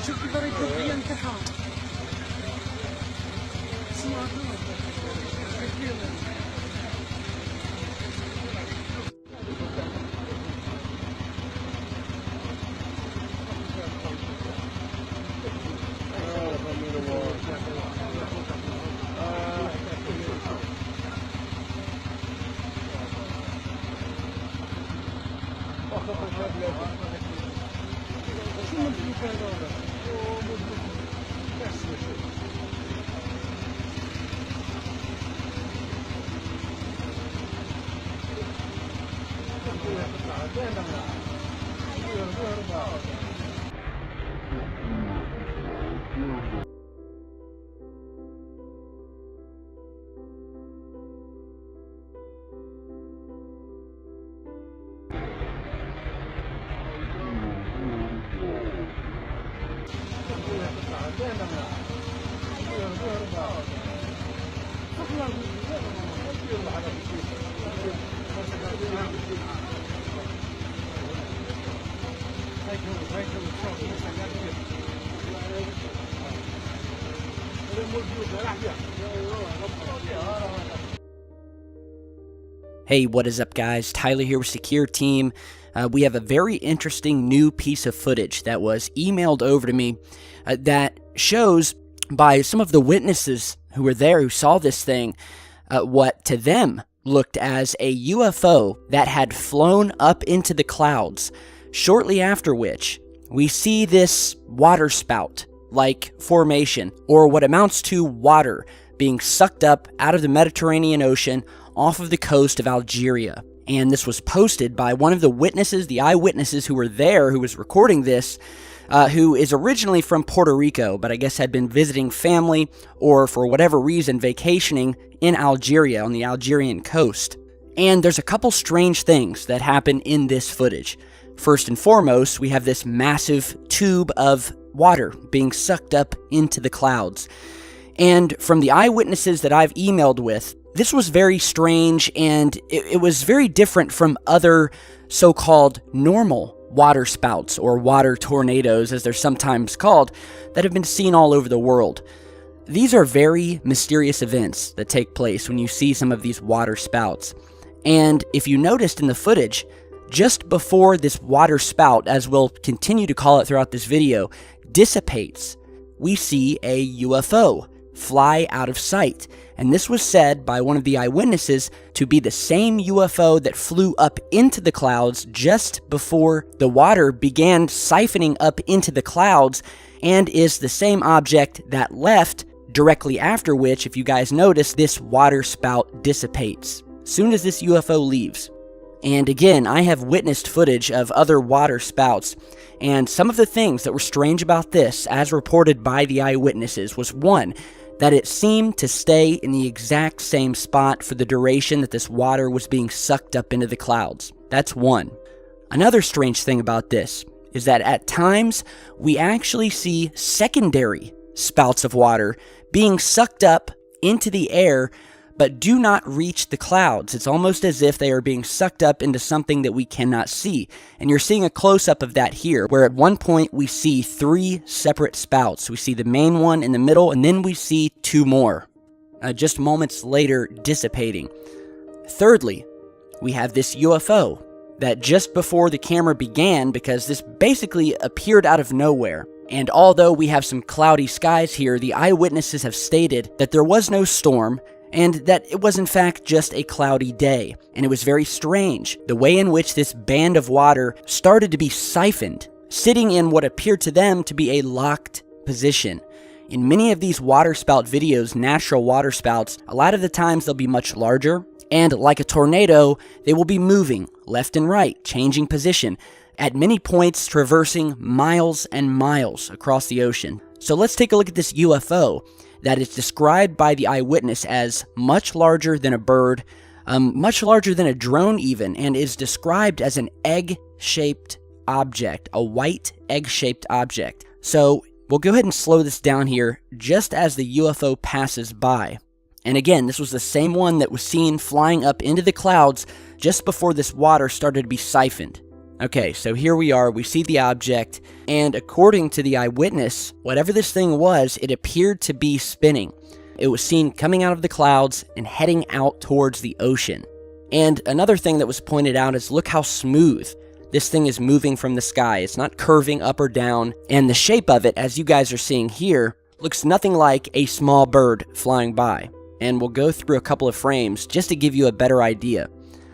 شوف كيف يكون ينتحر Hey, what is up guys? Tyler here with Secure Team. We have a very interesting new piece of footage that was emailed over to me that shows by some of the witnesses who were there who saw this thing what to them looked as a UFO that had flown up into the clouds, shortly after which we see this water spout like formation, or what amounts to water being sucked up out of the Mediterranean Ocean off of the coast of Algeria. And this was posted by one of the witnesses, the eyewitnesses who were there, who was recording this, who is originally from Puerto Rico, but I guess had been visiting family or for whatever reason vacationing in Algeria on the Algerian coast. And there's a couple strange things that happen in this footage. First and foremost, we have this massive tube of water being sucked up into the clouds. And from the eyewitnesses that I've emailed with, this was very strange, and it was very different from other so-called normal water spouts, or water tornadoes as they're sometimes called, that have been seen all over the world. These are very mysterious events that take place when you see some of these water spouts. And if you noticed in the footage, just before this water spout, as we'll continue to call it throughout this video, dissipates, we see a UFO fly out of sight. And this was said by one of the eyewitnesses to be the same UFO that flew up into the clouds just before the water began siphoning up into the clouds, and is the same object that left directly after which, if you guys notice, this water spout dissipates soon as this UFO leaves. And again, I have witnessed footage of other water spouts, and some of the things that were strange about this, as reported by the eyewitnesses, was one, that it seemed to stay in the exact same spot for the duration that this water was being sucked up into the clouds. That's one. Another strange thing about this is that at times we actually see secondary spouts of water being sucked up into the air but do not reach the clouds. It's almost as if they are being sucked up into something that we cannot see. And you're seeing a close-up of that here, where at one point we see 3 separate spouts. We see the main one in the middle, and then we see 2 more, just moments later dissipating. Thirdly, we have this UFO that just before the camera began, because this basically appeared out of nowhere, and although we have some cloudy skies here, the eyewitnesses have stated that there was no storm, and that it was in fact just a cloudy day. And it was very strange, the way in which this band of water started to be siphoned, sitting in what appeared to them to be a locked position. In many of these water spout videos, natural water spouts, a lot of the times they'll be much larger, and like a tornado, they will be moving left and right, changing position, at many points traversing miles and miles across the ocean. So let's take a look at this UFO that is described by the eyewitness as much larger than a bird, much larger than a drone even, and is described as an egg-shaped object, a white egg-shaped object. So We'll go ahead and slow this down here just as the UFO passes by. And again, this was the same one that was seen flying up into the clouds just before this water started to be siphoned. Okay, so here we are, we see the object, and according to the eyewitness, whatever this thing was, it appeared to be spinning. It was seen coming out of the clouds and heading out towards the ocean. And another thing that was pointed out is look how smooth this thing is moving from the sky. It's not curving up or down, and the shape of it, as you guys are seeing here, looks nothing like a small bird flying by. And we'll go through a couple of frames just to give you a better idea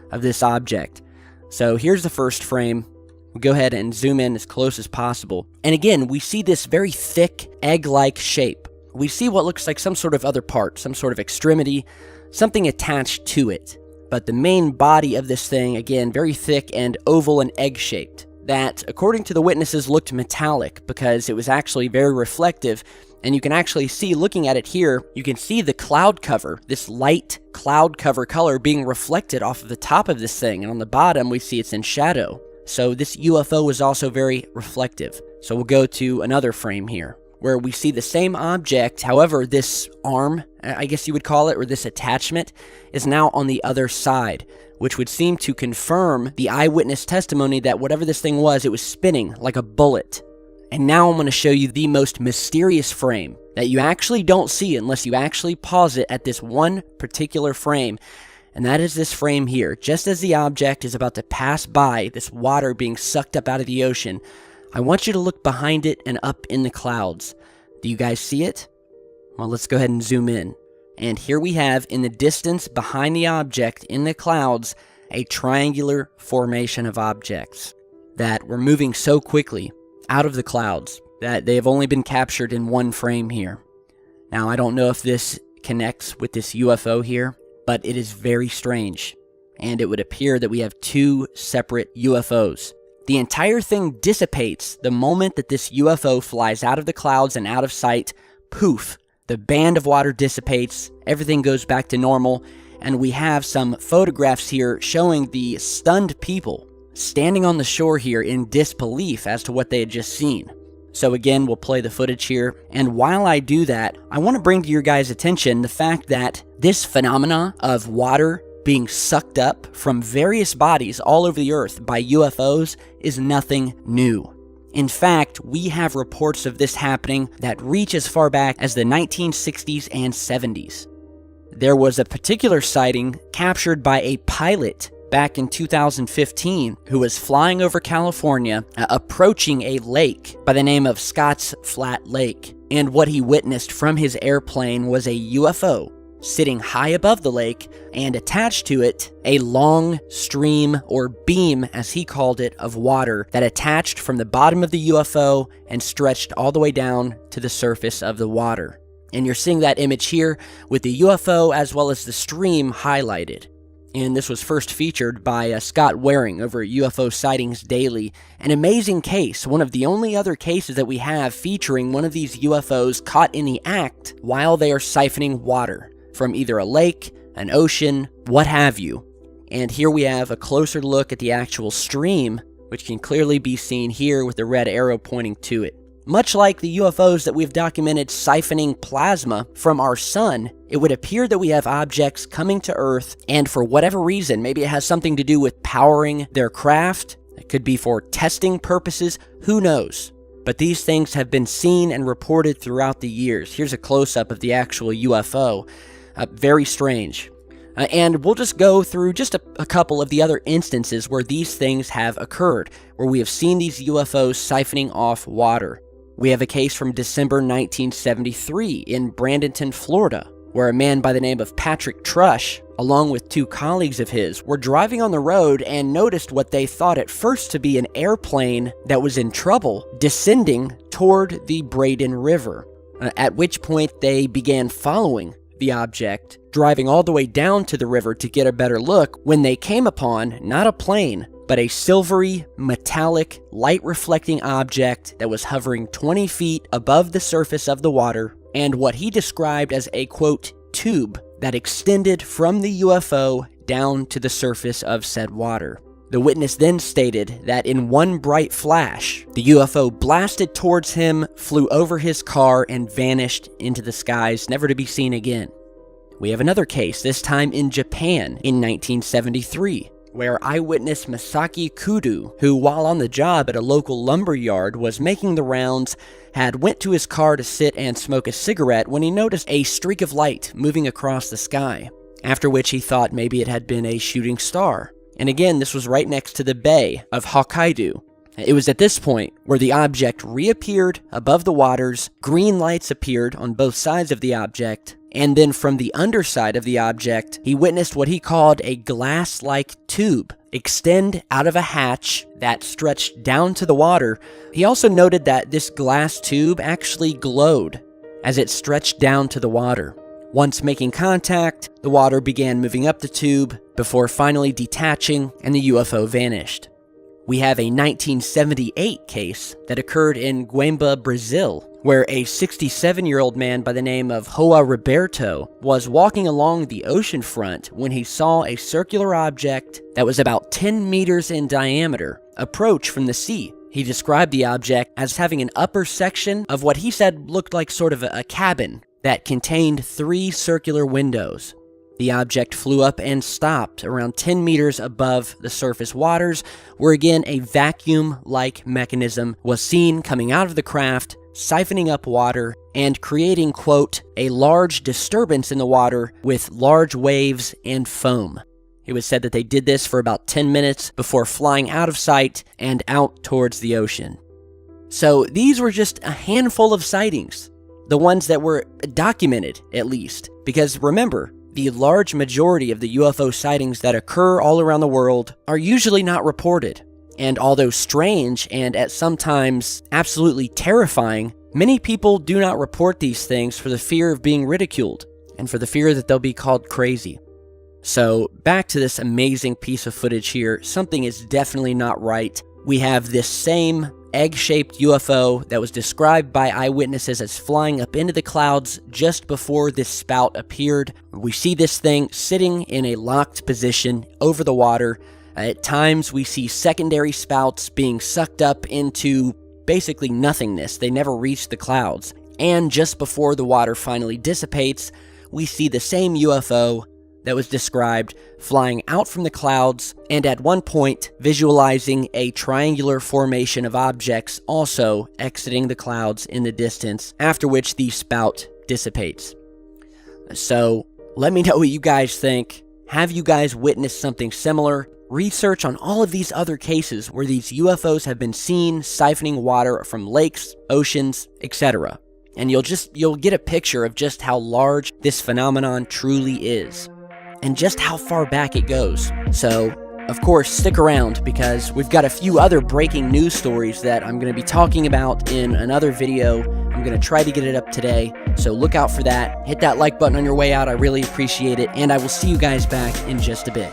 of this object. So here's the first frame. We'll go ahead and zoom in as close as possible. And again, we see this very thick, egg-like shape. We see what looks like some sort of other part, some sort of extremity, something attached to it. But the main body of this thing, again, very thick and oval and egg-shaped. That, according to the witnesses, looked metallic because it was actually very reflective. And you can actually see, looking at it here, you can see the cloud cover, this light cloud cover color being reflected off of the top of this thing. And on the bottom, we see it's in shadow. So this UFO is also very reflective. So we'll go to another frame here, where we see the same object. However, this arm, I guess you would call it, or this attachment, is now on the other side, which would seem to confirm the eyewitness testimony that whatever this thing was, it was spinning like a bullet. And now I'm going to show you the most mysterious frame that you actually don't see unless you actually pause it at this one particular frame. And that is this frame here. Just as the object is about to pass by, this water being sucked up out of the ocean, I want you to look behind it and up in the clouds. Do you guys see it? Well, let's go ahead and zoom in. And here we have, in the distance behind the object in the clouds, a triangular formation of objects that were moving so quickly out of the clouds that they have only been captured in one frame here. Now, I don't know if this connects with this UFO here, but it is very strange. And it would appear that we have two separate UFOs. The entire thing dissipates the moment that this UFO flies out of the clouds and out of sight. Poof, the band of water dissipates, everything goes back to normal, and we have some photographs here showing the stunned people standing on the shore here in disbelief as to what they had just seen. So again, we'll play the footage here, and while I do that, I want to bring to your guys' attention the fact that this phenomena of water being sucked up from various bodies all over the earth by UFOs is nothing new. In fact, we have reports of this happening that reach as far back as the 1960s and 70s. There was a particular sighting captured by a pilot back in 2015 who was flying over California, approaching a lake by the name of Scotts Flat Lake. And what he witnessed from his airplane was a UFO sitting high above the lake, and attached to it a long stream or beam, as he called it, of water that attached from the bottom of the UFO and stretched all the way down to the surface of the water. And you're seeing that image here with the UFO as well as the stream highlighted. And this was first featured by Scott Waring over at UFO Sightings Daily. An amazing case, one of the only other cases that we have featuring one of these UFOs caught in the act while they are siphoning water from either a lake, an ocean, what have you. And here we have a closer look at the actual stream, which can clearly be seen here with the red arrow pointing to it. Much like the UFOs that we've documented siphoning plasma from our sun, it would appear that we have objects coming to Earth, and for whatever reason, maybe it has something to do with powering their craft, it could be for testing purposes, who knows? But these things have been seen and reported throughout the years. Here's a close-up of the actual UFO. Very strange. And we'll just go through just a couple of the other instances where these things have occurred, where we have seen these UFOs siphoning off water. We have a case from December 1973 in Bradenton, Florida, where a man by the name of Patrick Trush, along with two colleagues of his, were driving on the road and noticed what they thought at first to be an airplane that was in trouble descending toward the Braden River, at which point they began following the object, driving all the way down to the river to get a better look, when they came upon not a plane, but a silvery, metallic, light-reflecting object that was hovering 20 feet above the surface of the water, and what he described as a, quote, tube that extended from the UFO down to the surface of said water. The witness then stated that in one bright flash, the UFO blasted towards him, flew over his car, and vanished into the skies, never to be seen again. We have another case, this time in Japan in 1973, where eyewitness Masaki Kudo, who while on the job at a local lumber yard was making the rounds, had went to his car to sit and smoke a cigarette when he noticed a streak of light moving across the sky, after which he thought maybe it had been a shooting star. And again, this was right next to the bay of Hokkaido. It was at this point where the object reappeared above the waters, green lights appeared on both sides of the object, and then from the underside of the object, he witnessed what he called a glass-like tube extend out of a hatch that stretched down to the water. He also noted that this glass tube actually glowed as it stretched down to the water. Once making contact, the water began moving up the tube before finally detaching and the UFO vanished. We have a 1978 case that occurred in Guemba, Brazil, where a 67-year-old man by the name of João Roberto was walking along the ocean front when he saw a circular object that was about 10 meters in diameter approach from the sea. He described the object as having an upper section of what he said looked like sort of a cabin that contained 3 circular windows. The object flew up and stopped around 10 meters above the surface waters, where again a vacuum-like mechanism was seen coming out of the craft, siphoning up water, and creating, quote, a large disturbance in the water with large waves and foam. It was said that they did this for about 10 minutes before flying out of sight and out towards the ocean. So these were just a handful of sightings. The ones that were documented, at least. Because remember, the large majority of the UFO sightings that occur all around the world are usually not reported. And although strange and at some times absolutely terrifying, many people do not report these things for the fear of being ridiculed and for the fear that they'll be called crazy. So back to this amazing piece of footage here, something is definitely not right. We have this same egg-shaped UFO that was described by eyewitnesses as flying up into the clouds just before this spout appeared. We see this thing sitting in a locked position over the water. At times, we see secondary spouts being sucked up into basically nothingness. They never reach the clouds. And just before the water finally dissipates, we see the same UFO that was described flying out from the clouds, and at one point visualizing a triangular formation of objects also exiting the clouds in the distance, after which the spout dissipates. So let me know what you guys think. Have you guys witnessed something similar? Research on all of these other cases where these UFOs have been seen siphoning water from lakes, oceans, etc. And you'll get a picture of just how large this phenomenon truly is, and just how far back it goes. So, of course, stick around because we've got a few other breaking news stories that I'm going to be talking about in another video. I'm going to try to get it up today, so look out for that. Hit that like button on your way out, I really appreciate it, and I will see you guys back in just a bit.